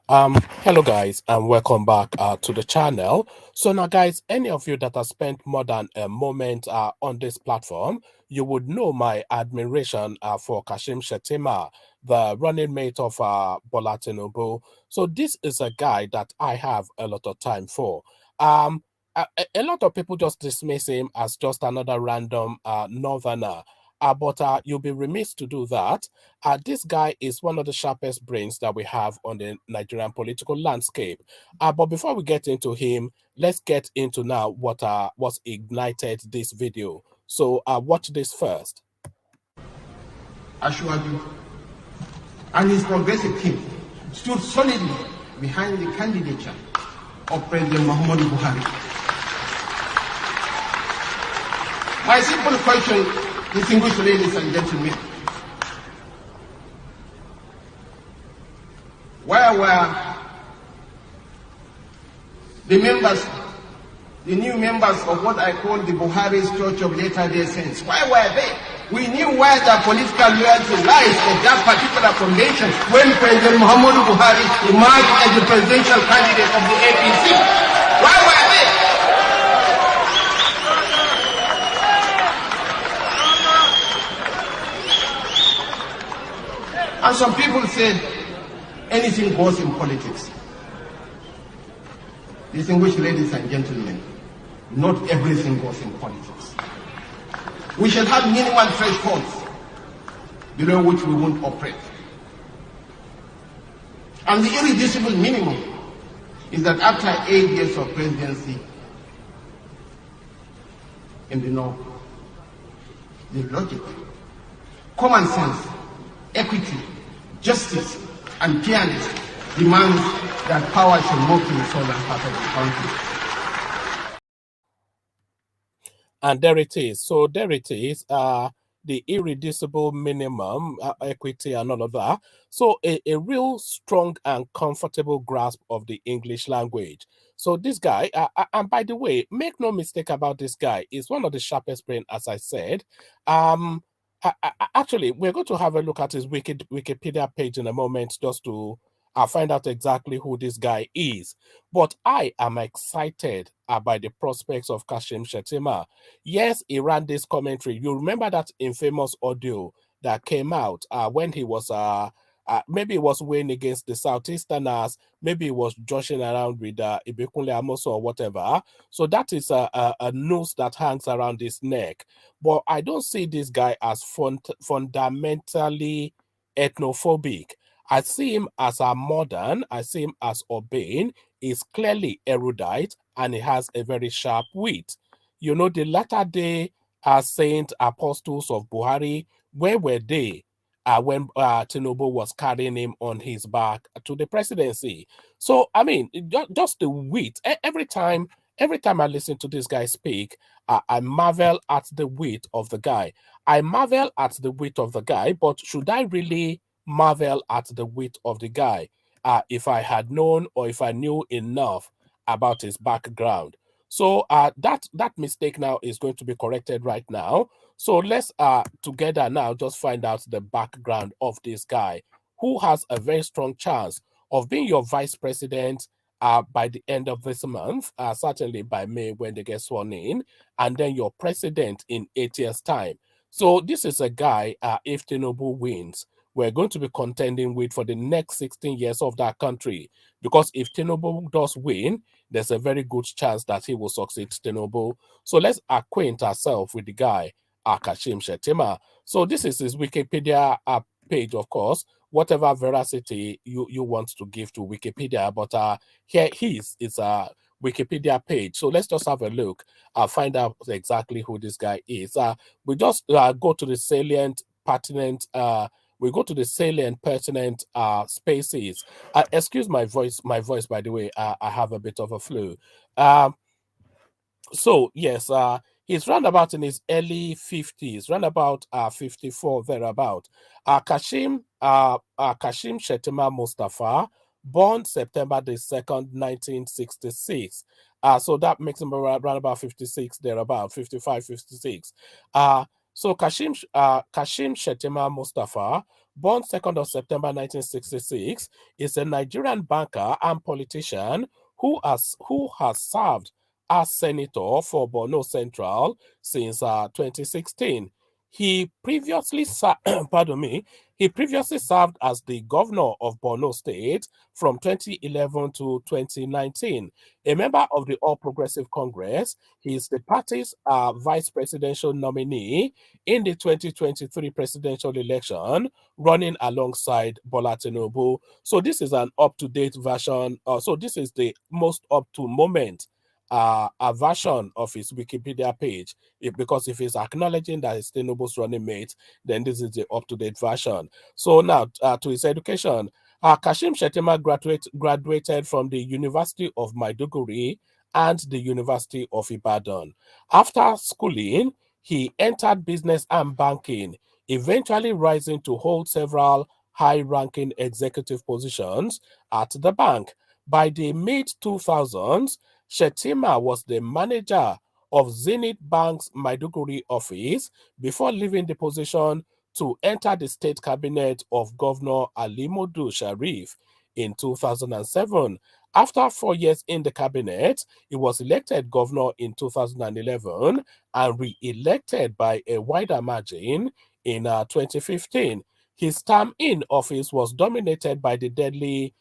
Hello guys, and welcome back to the channel. So now, guys, any of you that have spent more than a moment on this platform, you would know my admiration for Kashim Shettima, the running mate of Bola Tinubu. So this is a guy that I have a lot of time for. A lot of people just dismiss him as just another random northerner. But you'll be remiss to do that. This guy is one of the sharpest brains that we have on the Nigerian political landscape. But before we get into him, let's get into now what's ignited this video. So watch this first. Ashwaju and his progressive team stood solidly behind the candidature of President Muhammadu Buhari. My simple question, distinguished ladies and gentlemen, where were the members, the new members of what I call the Buhari's Church of Latter-day Saints? Why were they? We knew where the political loyalty lies at that particular foundation when President Muhammadu Buhari emerged as the presidential candidate of the APC. Why were they? And some people said anything goes in politics. Distinguished ladies and gentlemen, not everything goes in politics. We shall have minimal thresholds below which we won't operate. And the irreducible minimum is that after 8 years of presidency in the north, the logic, common sense, equity, justice, and fairness demands that power should move to the southern part of the country. And there it is. So there it is. The irreducible minimum equity and all of that. So a real strong and comfortable grasp of the English language. So this guy, and by the way, make no mistake about this guy, is one of the sharpest brain, as I said. Actually, we're going to have a look at his Wikipedia page in a moment just to find out exactly who this guy is. But I am excited by the prospects of Kashim Shettima. Yes, he ran this commentary. You remember that infamous audio that came out when he was maybe he was weighing against the Southeasterners, maybe he was joshing around with Ibikunle Amoso or whatever. So that is a noose that hangs around his neck. But I don't see this guy as fundamentally ethnophobic. I see him as a modern, I see him as urbane. He's clearly erudite and he has a very sharp wit. You know, the latter day saint apostles of Buhari, where were they when Tinubu was carrying him on his back to the presidency? So, I mean, just the wit. Every time I listen to this guy speak, I marvel at the wit of the guy. I marvel at the wit of the guy, but should I really marvel at the wit of the guy if I had known or if I knew enough about his background? So that mistake now is going to be corrected right now. So let's together now just find out the background of this guy who has a very strong chance of being your vice president by the end of this month, certainly by May when they get sworn in, and then your president in 8 years' time. So this is a guy, if Tinubu wins, we're going to be contending with for the next 16 years of that country. Because if Tinubu does win, there's a very good chance that he will succeed Tinubu. So let's acquaint ourselves with the guy, Kashim Shettima. So this is his Wikipedia page, of course, whatever veracity you want to give to Wikipedia. But here it's a Wikipedia page. So let's just have a look, find out exactly who this guy is. We just go to the salient, pertinent, we go to the salient, pertinent spaces. Excuse my voice, by the way. I have a bit of a flu. So yes, he's round about in his early 50s, round about 54 thereabout. Kashim Shettima Mustafa, born September the 2nd, 1966. So that makes him around about 56 thereabout, 55, 56. So Kashim Shettima Mustafa, born 2nd of September 1966, is a Nigerian banker and politician who has served as senator for Borno Central since 2016. He previously pardon me, he previously served as the governor of Borno State from 2011 to 2019. A member of the All Progressive Congress, he is the party's vice presidential nominee in the 2023 presidential election, running alongside Bola Tinubu. So this is an up-to-date version. So this is the most up-to-moment a version of his Wikipedia page. Because if he's acknowledging that it's Tinubu's running mate, then this is the up-to-date version. So now to his education, Kashim Shettima graduated from the University of Maiduguri and the University of Ibadan. After schooling, he entered business and banking, eventually rising to hold several high ranking executive positions at the bank. By the mid 2000s, Shettima was the manager of Zenith Bank's Maiduguri office before leaving the position to enter the state cabinet of Governor Alimodu Sharif in 2007. After 4 years in the cabinet, he was elected governor in 2011 and re-elected by a wider margin in 2015. His term in office was dominated by the deadly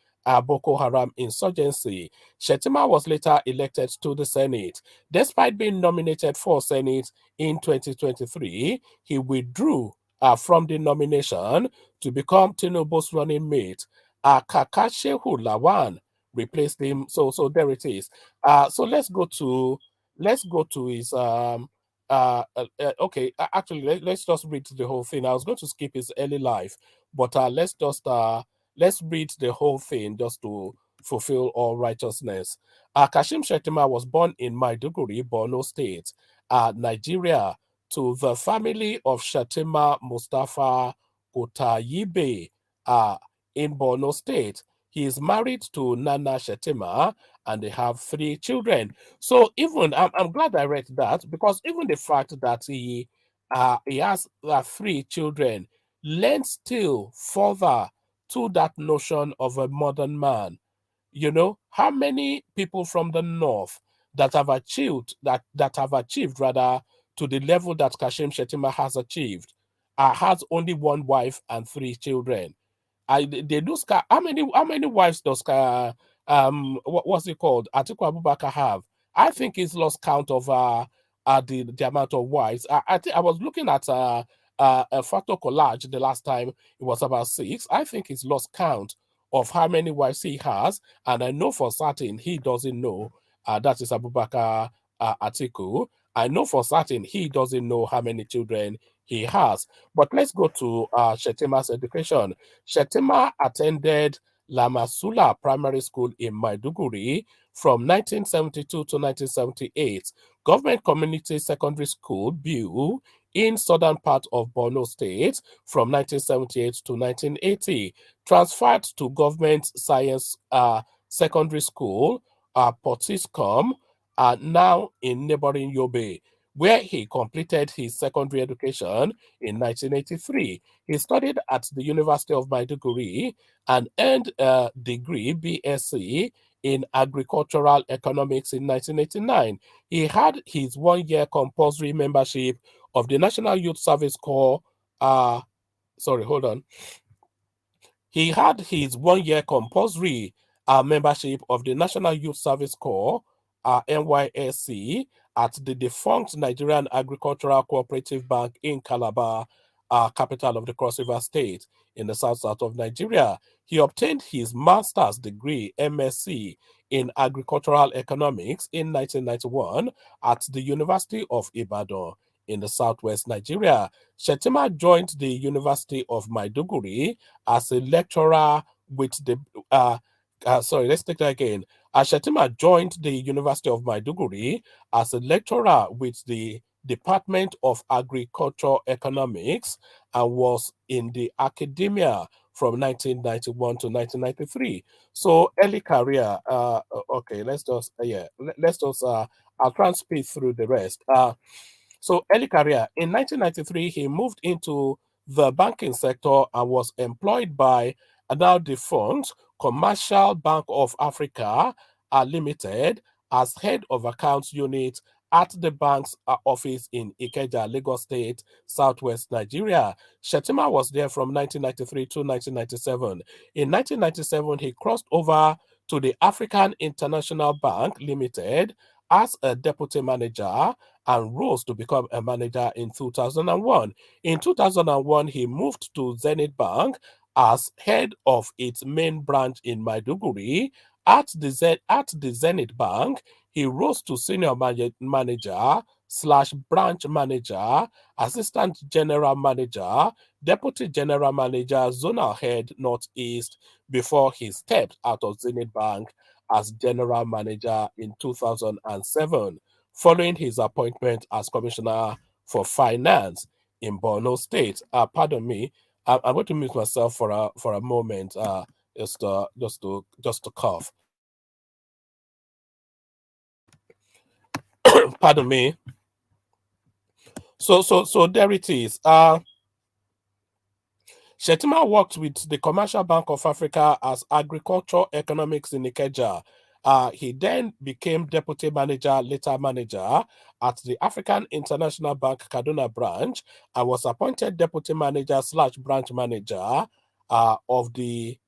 Boko Haram insurgency. Shettima was later elected to the Senate. Despite being nominated for Senate in 2023, he withdrew from the nomination to become Tinubu's running mate. Kakashehu Lawan replaced him. So there it is. So let's go to his okay, actually let's just read the whole thing. I was going to skip his early life, but let's read the whole thing just to fulfill all righteousness. Kashim Shettima was born in Maiduguri, Borno State, Nigeria, to the family of Shettima Mustafa Utayibe in Borno State. He is married to Nana Shettima and they have 3 children. So even I'm glad I read that, because even the fact that he has 3 children lends still further to that notion of a modern man. You know, how many people from the north that have achieved rather to the level that Kashim Shettima has achieved has only one wife and 3 children. They do how many wives does what's it called, Atiku Abubakar have? I think he's lost count of the amount of wives. I think I was looking at a photo collage the last time, it was about 6. I think he's lost count of how many wives he has, and I know for certain he doesn't know. That is Abubakar Atiku. I know for certain he doesn't know how many children he has. But let's go to Shettima's education. Shettima attended Lamasula Primary School in Maiduguri from 1972 to 1978, Government Community Secondary School, BU, in southern part of Borno State from 1978 to 1980, transferred to Government Science Secondary School, Potiskum, now in neighboring Yobe, where he completed his secondary education in 1983. He studied at the University of Maiduguri and earned a degree BSc in agricultural economics in 1989. He had his 1 year compulsory membership of the National Youth Service Corps. Sorry, hold on. He had his 1 year compulsory membership of the National Youth Service Corps, NYSC, at the defunct Nigerian Agricultural Cooperative Bank in Calabar, capital of the Cross River State in the south of Nigeria. He obtained his master's degree, MSc, in agricultural economics in 1991 at the University of Ibadan in the southwest Nigeria. Shettima joined the University of Maiduguri as a lecturer with the sorry, let's take that again. Shettima joined the University of Maiduguri as a lecturer with the Department of Agriculture Economics and was in the academia from 1991 to 1993. So early career. Okay, let's just let's just I'll try and speed through the rest. So early career. In 1993, he moved into the banking sector and was employed by a now defunct Commercial Bank of Africa Limited as head of accounts unit at the bank's office in Ikeja, Lagos State, Southwest Nigeria. Shettima was there from 1993 to 1997. In 1997, he crossed over to the African International Bank Limited as a deputy manager and rose to become a manager in 2001. In 2001, he moved to Zenith Bank as head of its main branch in Maiduguri. At the Zenith Bank, he rose to senior manager slash branch manager, assistant general manager, deputy general manager, zonal head Northeast before he stepped out of Zenith Bank as general manager in 2007 following his appointment as commissioner for finance in Borno State. Pardon me, I'm going to mute myself for a moment, just to cough. Pardon me. So there it is. Shettima worked with the Commercial Bank of Africa as agriculture economics in Ikeja. He then became deputy manager, later manager at the African International Bank Kaduna branch and was appointed deputy manager slash branch manager of the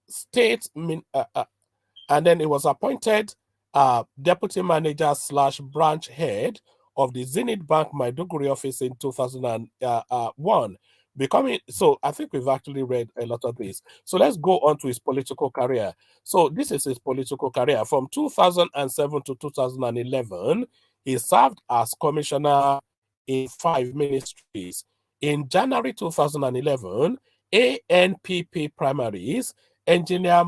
state. And then he was appointed deputy manager slash branch head of the Zenith Bank Maiduguri office in 2001. Becoming so, I think we've actually read a lot of this. So let's go on to his political career. So this is his political career from 2007 to 2011. He served as commissioner in 5 ministries. In January 2011, ANPP primaries, Engineer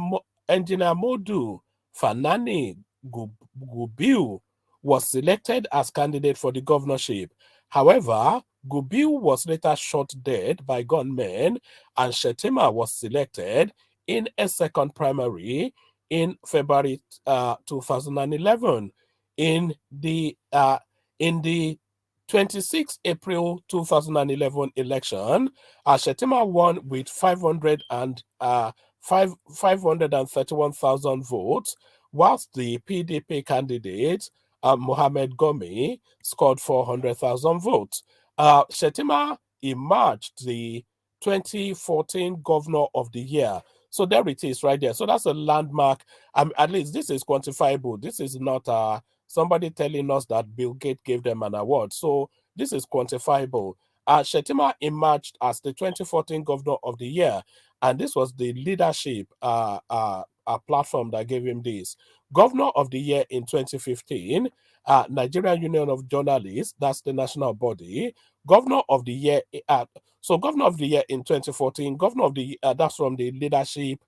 Modu Fanani Gubiu was selected as candidate for the governorship. However, Gubiu was later shot dead by gunmen, and Shettima was selected in a second primary in February 2011. In the 26 April 2011 election, Shettima won with 531,000 votes, whilst the PDP candidate, Mohamed Gomi, scored 400,000 votes. Shettima emerged the 2014 Governor of the Year. So there it is right there. So that's a landmark. At least this is quantifiable. This is not somebody telling us that Bill Gates gave them an award. So this is quantifiable. Shettima emerged as the 2014 Governor of the Year, and this was the leadership platform that gave him this. Governor of the Year in 2015, Nigerian Union of Journalists, that's the national body. Governor of the Year, Governor of the Year in 2014, Governor of the that's from the leadership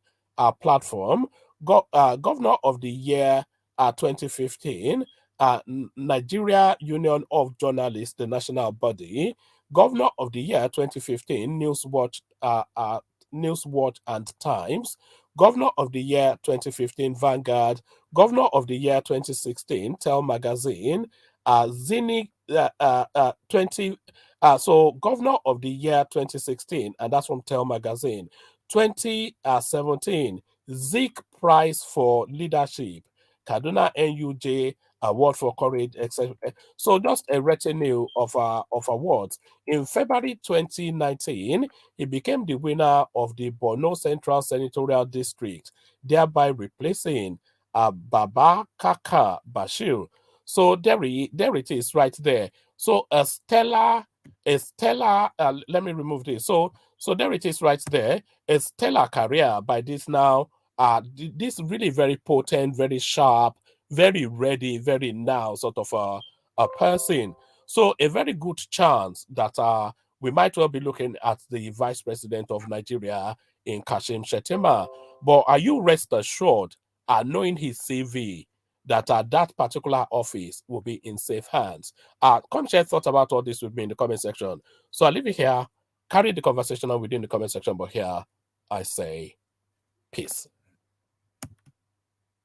platform. Governor of the Year 2015, Nigeria Union of Journalists, the national body. Governor of the Year 2015, Newswatch and Times. Governor of the Year 2015, Vanguard. Governor of the Year 2016, Tell Magazine. Zini 20. So Governor of the Year 2016, and that's from Tell Magazine. 2017, Zik Prize for Leadership. Kaduna NUJ Award for Courage, etc. So just a retinue of awards. In February 2019, he became the winner of the Borno Central Senatorial District, thereby replacing Baba Kaka Bashir. So there it is right there. So a stellar, let me remove this. So there it is right there. A stellar career by this now. This really very potent, very sharp, very ready, very now sort of a person. So a very good chance that we might well be looking at the vice president of Nigeria in Kashim Shettima. But are you rest assured, knowing his CV, that that particular office will be in safe hands? Come share thoughts about all this with me in the comment section. So I'll leave it here. Carry the conversation on within the comment section, but here I say peace.